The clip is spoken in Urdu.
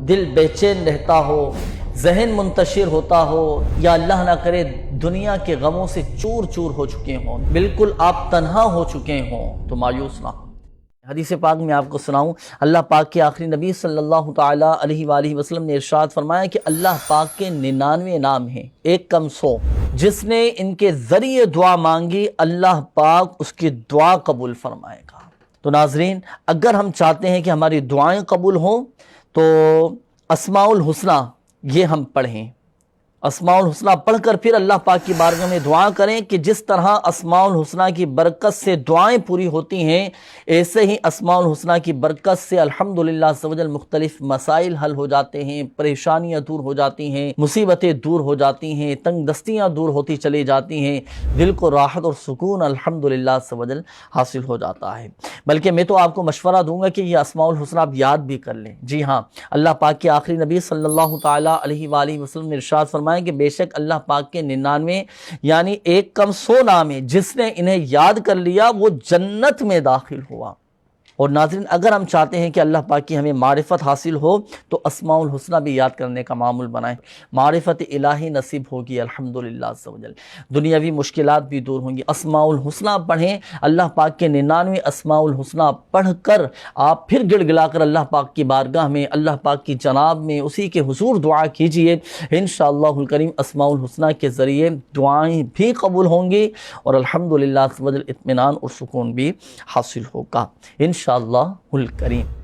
دل بے چین رہتا ہو، ذہن منتشر ہوتا ہو، یا اللہ نہ کرے دنیا کے غموں سے چور چور ہو چکے ہوں، بالکل آپ تنہا ہو چکے ہوں، تو مایوس نہ ہو۔ حدیث پاک میں آپ کو سناؤں، اللہ پاک کے آخری نبی صلی اللہ تعالیٰ علیہ وآلہ وسلم نے ارشاد فرمایا کہ اللہ پاک کے 99 نام ہیں، ایک کم 100، جس نے ان کے ذریعے دعا مانگی اللہ پاک اس کی دعا قبول فرمائے گا۔ تو ناظرین، اگر ہم چاہتے ہیں کہ ہماری دعائیں قبول ہوں تو اسماء الحسنی یہ ہم پڑھیں، اسماء الحسنی پڑھ کر پھر اللہ پاک کی بارگاہ میں دعا کریں کہ جس طرح اسماء الحسنی کی برکت سے دعائیں پوری ہوتی ہیں، ایسے ہی اسماء الحسنی کی برکت سے الحمدللہ عز و جل مختلف مسائل حل ہو جاتے ہیں، پریشانیاں دور ہو جاتی ہیں، مصیبتیں دور ہو جاتی ہیں، تنگ دستیاں دور ہوتی چلی جاتی ہیں، دل کو راحت اور سکون الحمدللہ عز و جل حاصل ہو جاتا ہے۔ بلکہ میں تو آپ کو مشورہ دوں گا کہ یہ اسماء الحسنی آپ یاد بھی کر لیں۔ جی ہاں، اللہ پاک کے آخری نبی صلی اللہ تعالیٰ علیہ وآلہ وسلم نے ارشاد فرمایا کہ بے شک اللہ پاک کے 99 یعنی ایک کم 100 نام ہیں، جس نے انہیں یاد کر لیا وہ جنت میں داخل ہوا۔ اور ناظرین، اگر ہم چاہتے ہیں کہ اللہ پاک کی ہمیں معرفت حاصل ہو تو اسماء الحسنی بھی یاد کرنے کا معمول بنائیں، معرفت الہی نصیب ہوگی الحمدللہ عز و جل، دنیاوی مشکلات بھی دور ہوں گی۔ اسماء الحسنی پڑھیں، اللہ پاک کے 99 اسماء الحسنی پڑھ کر آپ پھر گڑ گلا کر اللہ پاک کی بارگاہ میں، اللہ پاک کی جناب میں، اسی کے حضور دعا کیجئے، انشاءاللہ الکریم اسماء الحسنی کے ذریعے دعائیں بھی قبول ہوں گی اور الحمدللہ عز و جل اطمینان اور سکون بھی حاصل ہوگا انشاءاللہ الکریم۔